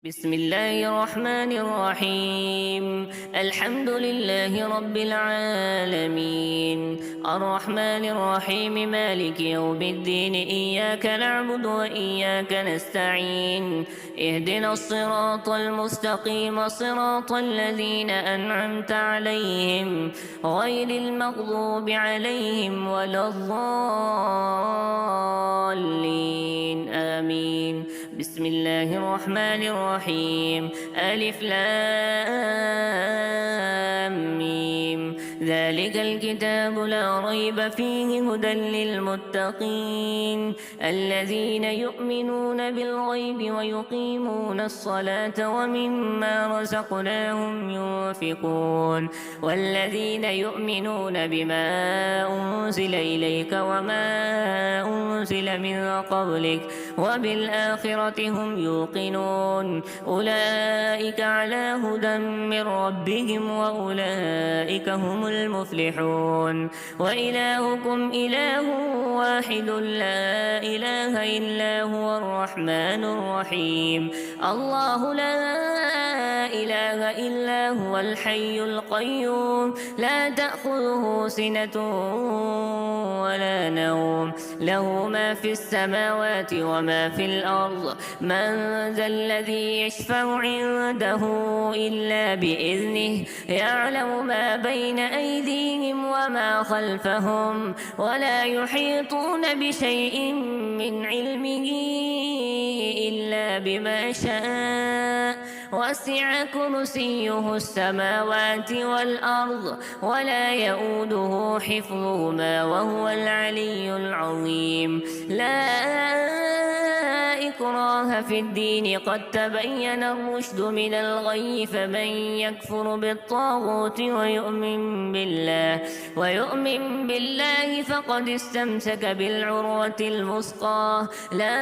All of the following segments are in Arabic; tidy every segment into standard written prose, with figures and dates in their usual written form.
بسم الله الرحمن الرحيم. الحمد لله رب العالمين، الرحمن الرحيم، مالك يوم الدين. إياك نعبد وإياك نستعين. اهدنا الصراط المستقيم، صراط الذين أنعمت عليهم غير المغضوب عليهم ولا الضالين. آمين. بسم الله الرحمن الرحيم. ألف لام ميم. ذلك الكتاب لا ريب فيه هدى للمتقين الذين يؤمنون بالغيب ويقيمون الصلاة ومما رزقناهم ينفقون والذين يؤمنون بما أنزل إليك وما أنزل من قبلك وبالآخرة هم يوقنون أولئك على هدى من ربهم وأولئك هم المفلحون. وإلهكم إله واحد لا إله إلا هو الرحمن الرحيم. الله لا إله إلا هو الحي القيوم لا تأخذه سنة ولا نوم له ما في السماوات وما في الأرض. من ذا الذي يشفع عنده إلا بإذنه يعلم ما بين أيديهم وما خلفهم ولا يحيطون بشيء من علمه إلا بما شاء. وسع كرسيه السماوات والأرض ولا يؤوده حفظهما وهو العلي العظيم. لا إكراه في الدين قد تبين الرشد من الغي فمن يكفر بالطاغوت ويؤمن بالله فقد استمسك بالعروة الوثقى لا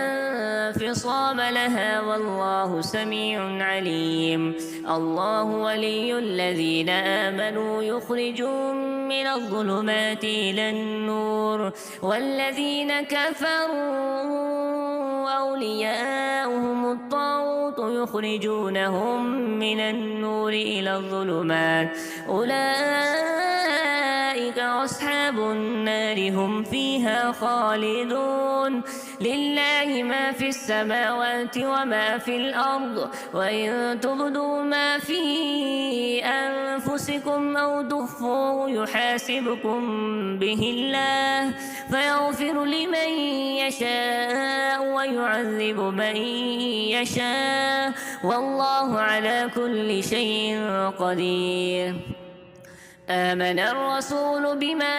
انفصام لها والله سميع عليم. الله ولي الذين آمنوا يخرجهم من الظلمات إلى النور والذين كفروا أولياؤهم الطاغوت يخرجونهم من النور إلى الظلمات أولئك أصحاب النار هم فيها خالدون. لله ما في السماوات وما في الأرض وإن تبدوا ما في أنفسكم أو تخفوه يحاسبكم به الله فيغفر لمن يشاء ويعذب من يشاء والله على كل شيء قدير. آمن الرسول بما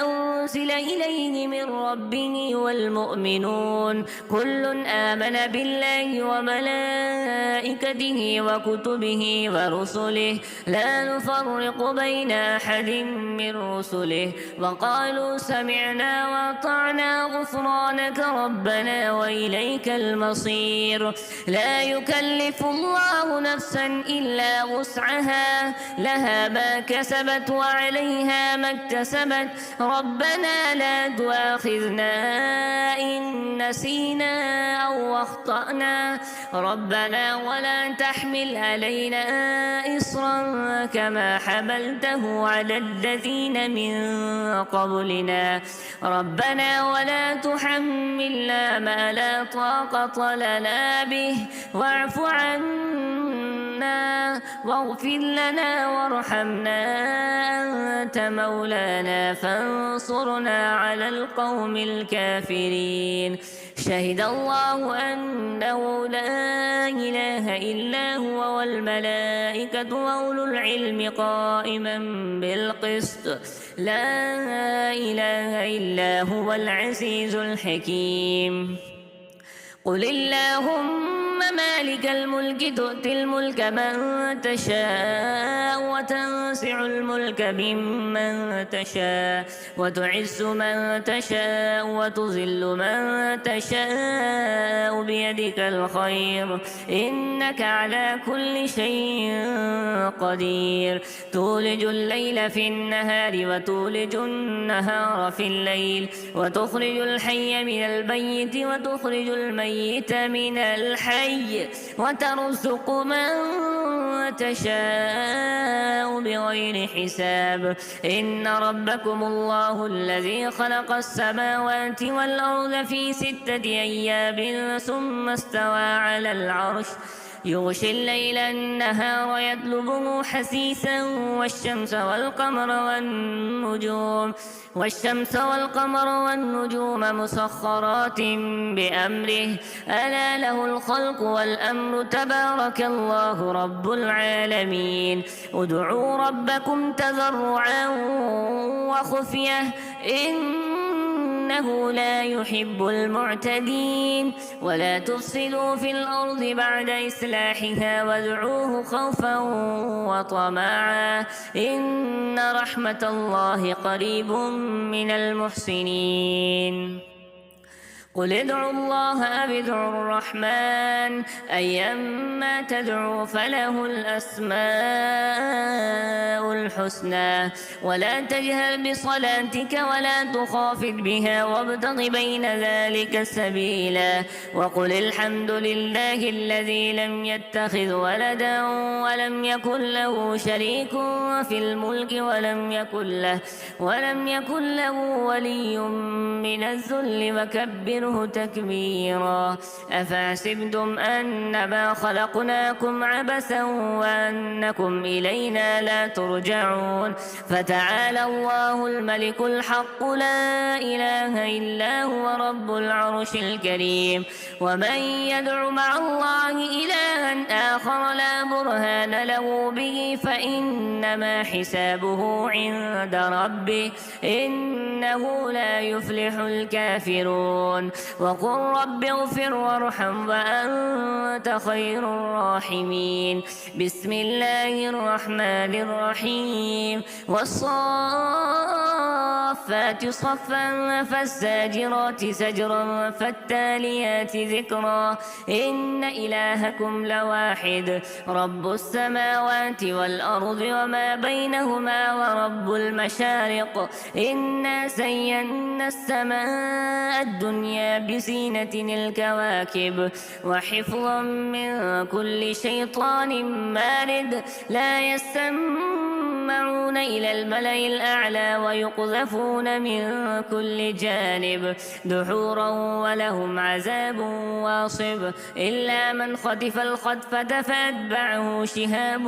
أنزل إليه من ربه والمؤمنون كل آمن بالله وملائكته وكتبه ورسله لا نفرق بين أحد من رسله وقالوا سمعنا وأطعنا غفرانك ربنا وإليك المصير. لا يكلف الله نفسا إلا وسعها لها ما كسبت وعليها ما اكتسبت ربنا لا تؤاخذنا إن نسينا أو أخطأنا ربنا ولا تحمل علينا إصرا كما حملته على الذين من قبلنا ربنا ولا تحملنا ما لا طاقة لنا به واعف عنا واغفر لنا وارحمنا أنت مولانا فانصرنا على القوم الكافرين. شهد الله أنه لا إله إلا هو والملائكة وأولو العلم قائما بالقسط لا إله إلا هو العزيز الحكيم. قل اللهم مالك الملك تؤتي الملك من تشاء وتنزع الملك ممن تشاء وتعز من تشاء وتذل من تشاء بيدك الخير إنك على كل شيء قدير. تولج الليل في النهار وتولج النهار في الليل وتخرج الحي من الميت وتخرج الميت من الحي إلي وترزق من تشاء بغير حساب إن ربكم الله الذي خلق السماوات والأرض في 6 أيام ثم استوى على العرش يغشي الليل النهار يطلبه حثيثا والشمس والقمر والنجوم مسخرات بأمره ألا له الخلق والأمر تبارك الله رب العالمين ادعوا ربكم تضرعا وخفية إنه لا يحب المعتدين ولا تفسدوا في الأرض بعد إصلاحها وادعوه خوفا وطمعا إن رحمة الله قريب من المحسنين قل ادعوا الله أو ادعوا الرحمن أيما تدعوا فله الأسماء الحسنى ولا تجهر بصلاتك ولا تخافت بها وابتغ بين ذلك سبيلا وقل الحمد لله الذي لم يتخذ ولدا ولم يكن له شريك في الملك ولم يكن له ولي من الذل وكبره تكبيرا أفحسبتم أنما خلقناكم عبثا وأنكم إلينا لا ترجعون فتعالى الله الملك الحق لا إله إلا هو رب العرش الكريم ومن يدع مع الله إلها آخر لا برهان له به فإنما حسابه عند ربه إنه لا يفلح الكافرون وقل رب اغفر وارحم وأنت خير الراحمين بسم الله الرحمن الرحيم والصافات صفا فالزاجرات زجرا فالتاليات ذكرا إن إلهكم لواحد رب السماوات والأرض وما بينهما ورب المشارق إنا زينا السماء الدنيا بزينة الكواكب وحفظا من كل شيطان مارد لا يسمعون إلى الملأ الأعلى ويقذفون من كل جانب دحورا ولهم عذاب واصب إلا من خطف الخطفة فأتبعه شهاب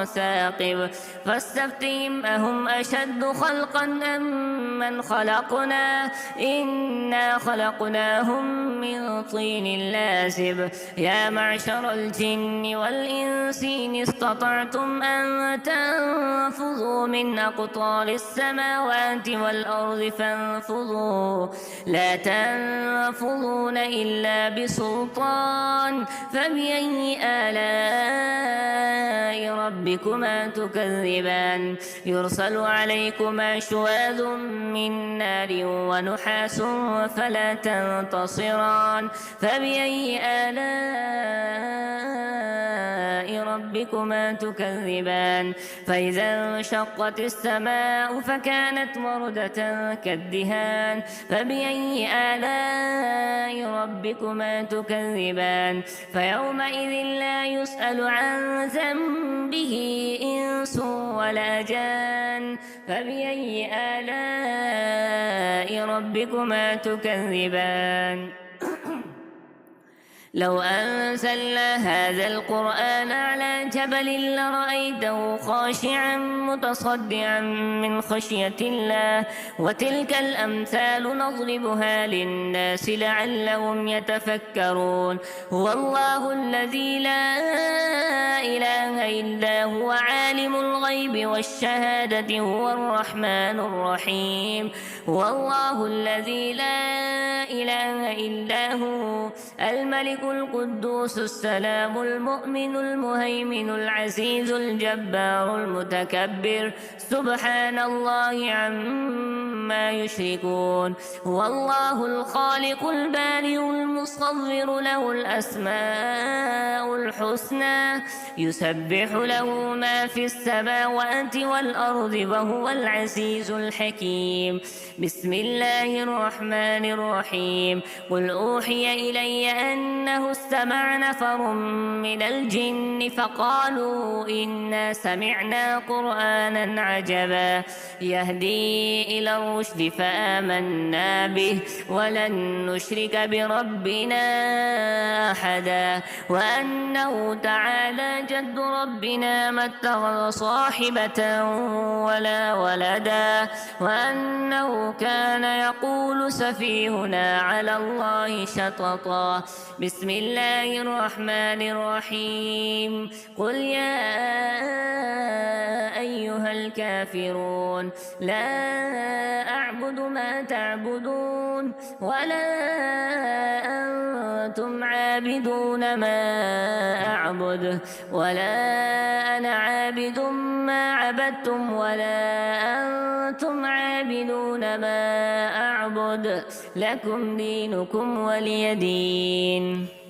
ثاقب فاستفتهم أهم أشد خلقا أم من خلقنا إنا خلقناهم من طين لازب يا معشر الجن والإنس إن استطعتم أن تنفذوا من أقطار السماوات والأرض فانفذوا لا تنفذون إلا بسلطان فبأي آلاء ربكما تكذبان يرسل عليكما شواذ من نار ونحاس فلا تنتصران فبأي آلاء ربكما تكذبان فإذا انشقت السماء فكانت وردة كالدهان فبأي آلاء ربكما تكذبان فيومئذ لا يسأل عن ذنبه إنس ولا جان فبأي آلاء ربكما تكذبان لو أنزلنا هذا القرآن على جبل لرأيته خاشعا متصدعا من خشية الله وتلك الأمثال نضربها للناس لعلهم يتفكرون هو الله الذي لا إله إلا هو عالم الغيب والشهادة هو الرحمن الرحيم هو الله الذي لا إله إلا هو الملك القدوس السلام المؤمن المهيمن العزيز الجبار المتكبر سبحان الله عما ما يشركون هو الله الخالق البارئ المصور له الأسماء الحسنى يسبح له ما في السماوات والأرض وهو العزيز الحكيم بسم الله الرحمن الرحيم قل أوحي إلي أنه استمع نفر من الجن فقالوا إنا سمعنا قرآنا عجبا يهدي إلى الرشد فآمنا به ولن نشرك بربنا أحدا وأنه تعالى جد ربنا ما اتخذ صاحبة ولا ولدا وأنه كان يقول سفيهنا على الله شططا بسم الله الرحمن الرحيم قل يا أيها الكافرون لا أعبد ما تعبدون ولا أنتم عابدون ما أعبد ولا أنا عابد ما عبدتم ولا أنتم عابدون ما أعبد لكم دينكم ولي دين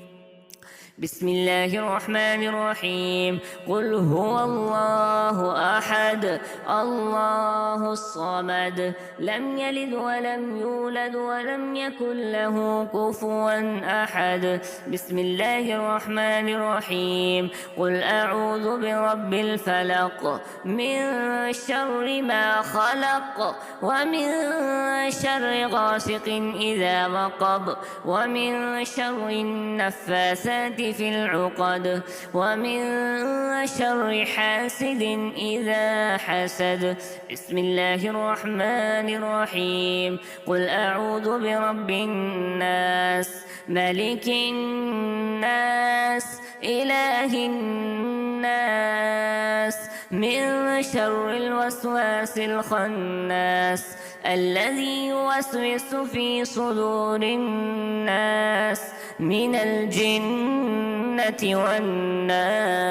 بسم الله الرحمن الرحيم قل هو الله أحد الله الصمد لم يلد ولم يولد ولم يكن له كفوا أحد بسم الله الرحمن الرحيم قل أعوذ برب الفلق من شر ما خلق ومن شر غاسق إذا وقب ومن شر النفاثات في العقد ومن شر حاسد إذا حسد بسم الله الرحمن الرحيم قل أعوذ برب الناس ملك الناس إله الناس من شر الوسواس الخناس الذي يوسوس في صدور الناس من الجنة والناس